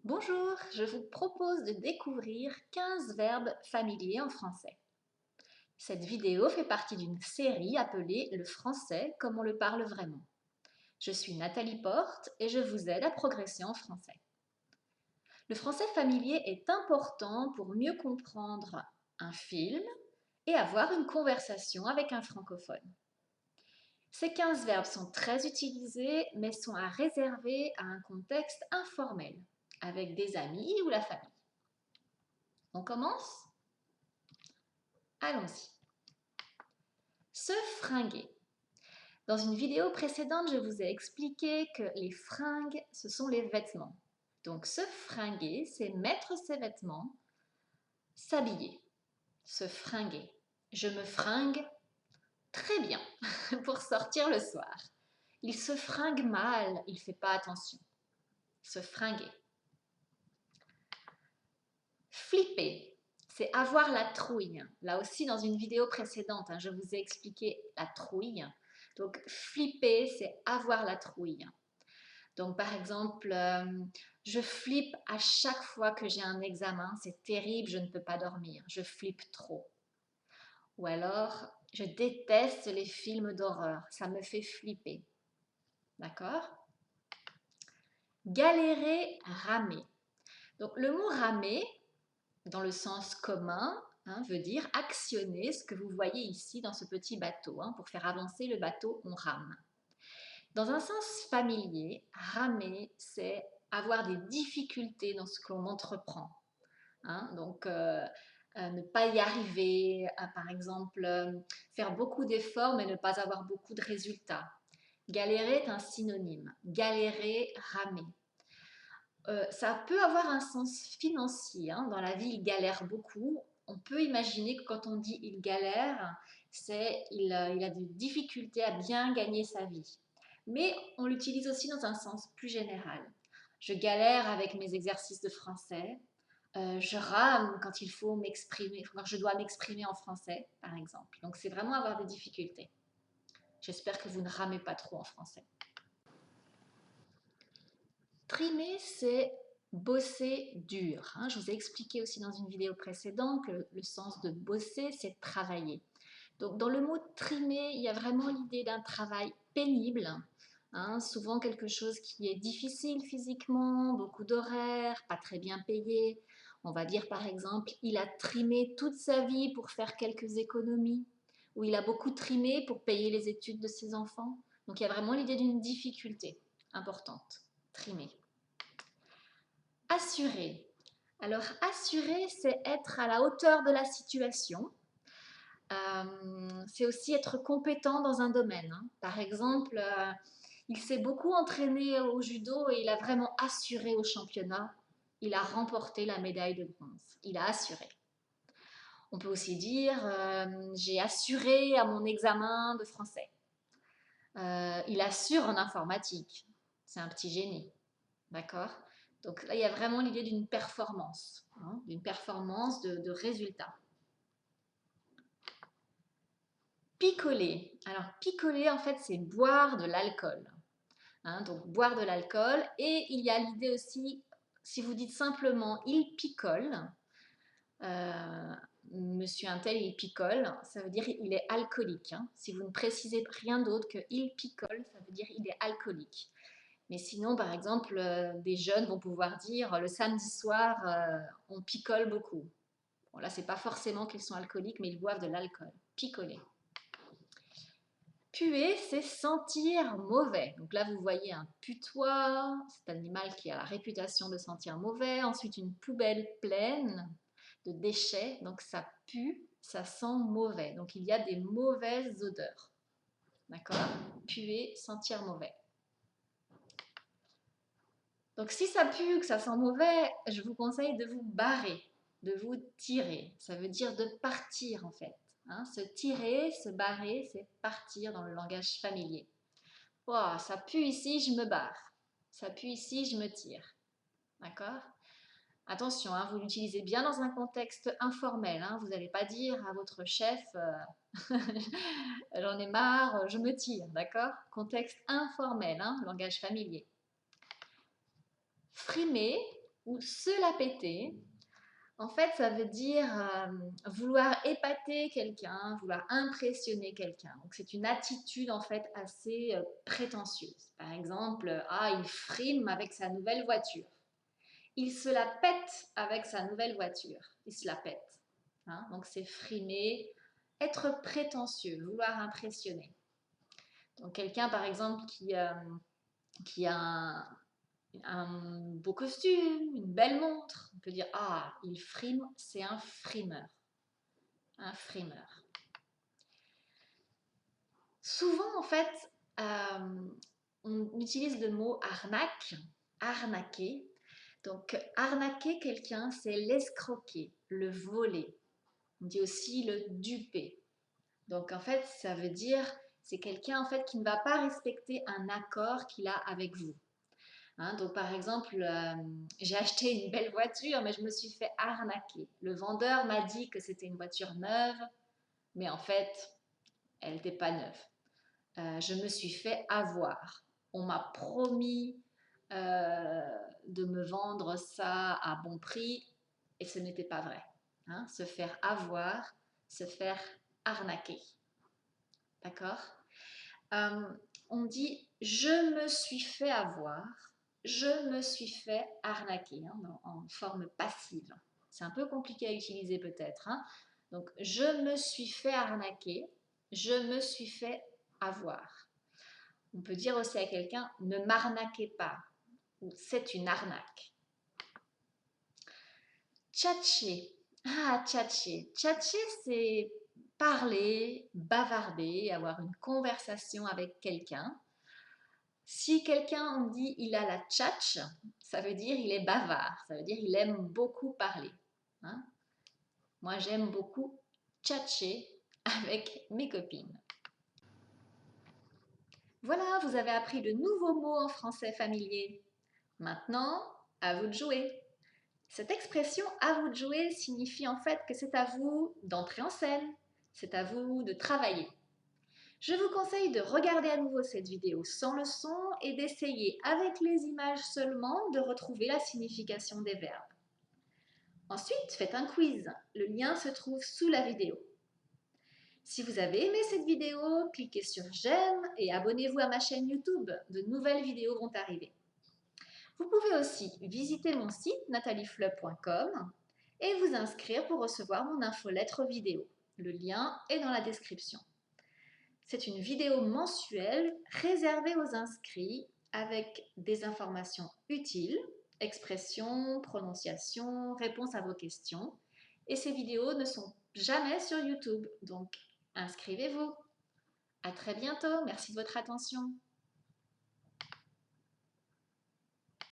Bonjour, je vous propose de découvrir 15 verbes familiers en français. Cette vidéo fait partie d'une série appelée Le français comme on le parle vraiment. Je suis Nathalie Porte et je vous aide à progresser en français. Le français familier est important pour mieux comprendre un film et avoir une conversation avec un francophone. Ces 15 verbes sont très utilisés mais sont à réserver à un contexte informel, avec des amis ou la famille. On commence? Allons-y. Se fringuer. Dans une vidéo précédente, je vous ai expliqué que les fringues, ce sont les vêtements. Donc se fringuer, c'est mettre ses vêtements, s'habiller, se fringuer. Je me fringue très bien pour sortir le soir. Il se fringue mal, il ne fait pas attention. Se fringuer. Flipper, c'est avoir la trouille. Là aussi, dans une vidéo précédente, je vous ai expliqué la trouille. Donc, flipper, c'est avoir la trouille. Donc, par exemple, je flippe à chaque fois que j'ai un examen. C'est terrible, je ne peux pas dormir. Je flippe trop. Ou alors, je déteste les films d'horreur. Ça me fait flipper. D'accord? Galérer, ramer. Donc, le mot ramer, dans le sens commun, veut dire actionner ce que vous voyez ici dans ce petit bateau. Pour faire avancer le bateau, on rame. Dans un sens familier, ramer, c'est avoir des difficultés dans ce que l'on entreprend. Donc, ne pas y arriver, par exemple, faire beaucoup d'efforts mais ne pas avoir beaucoup de résultats. Galérer est un synonyme. Galérer, ramer. Ça peut avoir un sens financier. Dans la vie, il galère beaucoup. On peut imaginer que quand on dit il galère, c'est il a des difficultés à bien gagner sa vie. Mais on l'utilise aussi dans un sens plus général. Je galère avec mes exercices de français. Je rame quand il faut m'exprimer, quand je dois m'exprimer en français, par exemple. Donc c'est vraiment avoir des difficultés. J'espère que vous ne ramez pas trop en français. Trimer, c'est bosser dur. Je vous ai expliqué aussi dans une vidéo précédente que le sens de bosser, c'est travailler. Donc dans le mot trimer, il y a vraiment l'idée d'un travail pénible, souvent quelque chose qui est difficile physiquement, beaucoup d'horaires, pas très bien payé. On va dire par exemple, il a trimé toute sa vie pour faire quelques économies, ou il a beaucoup trimé pour payer les études de ses enfants. Donc il y a vraiment l'idée d'une difficulté importante, trimer. Assurer. Alors assurer, c'est être à la hauteur de la situation. C'est aussi être compétent dans un domaine. Par exemple, il s'est beaucoup entraîné au judo et il a vraiment assuré au championnat. Il a remporté la médaille de bronze. Il a assuré. On peut aussi dire j'ai assuré à mon examen de français. Il assure en informatique. C'est un petit génie. D'accord? Donc là, il y a vraiment l'idée d'une performance, de résultat. Picoler. Alors, picoler, en fait, c'est boire de l'alcool. Donc, boire de l'alcool. Et il y a l'idée aussi, si vous dites simplement il picole, monsieur un tel, il picole, ça veut dire il est alcoolique. Si vous ne précisez rien d'autre que il picole, ça veut dire il est alcoolique. Mais sinon, par exemple, des jeunes vont pouvoir dire le samedi soir, on picole beaucoup. Bon, là, c'est pas forcément qu'ils sont alcooliques, mais ils boivent de l'alcool. Picoler. Puer, c'est sentir mauvais. Donc là, vous voyez un putois, cet animal qui a la réputation de sentir mauvais. Ensuite, une poubelle pleine de déchets. Donc ça pue, ça sent mauvais. Donc il y a des mauvaises odeurs. D'accord? Puer, sentir mauvais. Donc si ça pue, que ça sent mauvais, je vous conseille de vous barrer, de vous tirer. Ça veut dire de partir en fait. Se tirer, se barrer, c'est partir dans le langage familier. Oh, ça pue ici, je me barre. Ça pue ici, je me tire. D'accord? Attention, vous l'utilisez bien dans un contexte informel. Vous n'allez pas dire à votre chef j'en ai marre, je me tire. D'accord? Contexte informel, langage familier. Frimer, ou se la péter. En fait, ça veut dire vouloir épater quelqu'un, vouloir impressionner quelqu'un. Donc, c'est une attitude en fait assez prétentieuse. Par exemple, ah, il frime avec sa nouvelle voiture. Il se la pète avec sa nouvelle voiture. Il se la pète. Hein. Donc, c'est frimer, être prétentieux, vouloir impressionner. Donc, quelqu'un, par exemple, qui a un beau costume, une belle montre. On peut dire, ah, il frime, c'est un frimeur. Un frimeur. Souvent, en fait, on utilise le mot arnaque, arnaquer. Donc, arnaquer quelqu'un, c'est l'escroquer, le voler. On dit aussi le duper. Donc, en fait, ça veut dire, c'est quelqu'un, en fait, qui ne va pas respecter un accord qu'il a avec vous. Hein, donc par exemple, j'ai acheté une belle voiture, mais je me suis fait arnaquer. Le vendeur m'a dit que c'était une voiture neuve, mais en fait, elle n'était pas neuve. Je me suis fait avoir. On m'a promis de me vendre ça à bon prix, et ce n'était pas vrai. Hein, se faire avoir, se faire arnaquer. D'accord? Euh, on dit je me suis fait avoir, je me suis fait arnaquer hein, en forme passive. C'est un peu compliqué à utiliser peut-être. Hein. Donc je me suis fait arnaquer, je me suis fait avoir. On peut dire aussi à quelqu'un ne m'arnaquez pas ou c'est une arnaque. Tchatcher. Ah, tchatcher. Tchatcher, c'est parler, bavarder, avoir une conversation avec quelqu'un. Si quelqu'un on dit il a la tchatche, ça veut dire il est bavard, ça veut dire il aime beaucoup parler. Hein. Moi j'aime beaucoup tchatcher avec mes copines. Voilà, vous avez appris de nouveaux mots en français familier. Maintenant, à vous de jouer. Cette expression à vous de jouer signifie en fait que c'est à vous d'entrer en scène, c'est à vous de travailler. Je vous conseille de regarder à nouveau cette vidéo sans le son et d'essayer avec les images seulement de retrouver la signification des verbes. Ensuite, faites un quiz. Le lien se trouve sous la vidéo. Si vous avez aimé cette vidéo, cliquez sur j'aime et abonnez-vous à ma chaîne YouTube. De nouvelles vidéos vont arriver. Vous pouvez aussi visiter mon site nataliefleup.com et vous inscrire pour recevoir mon infolettre vidéo. Le lien est dans la description. C'est une vidéo mensuelle réservée aux inscrits avec des informations utiles, expressions, prononciations, réponses à vos questions. Et ces vidéos ne sont jamais sur YouTube, donc inscrivez-vous. À très bientôt, merci de votre attention.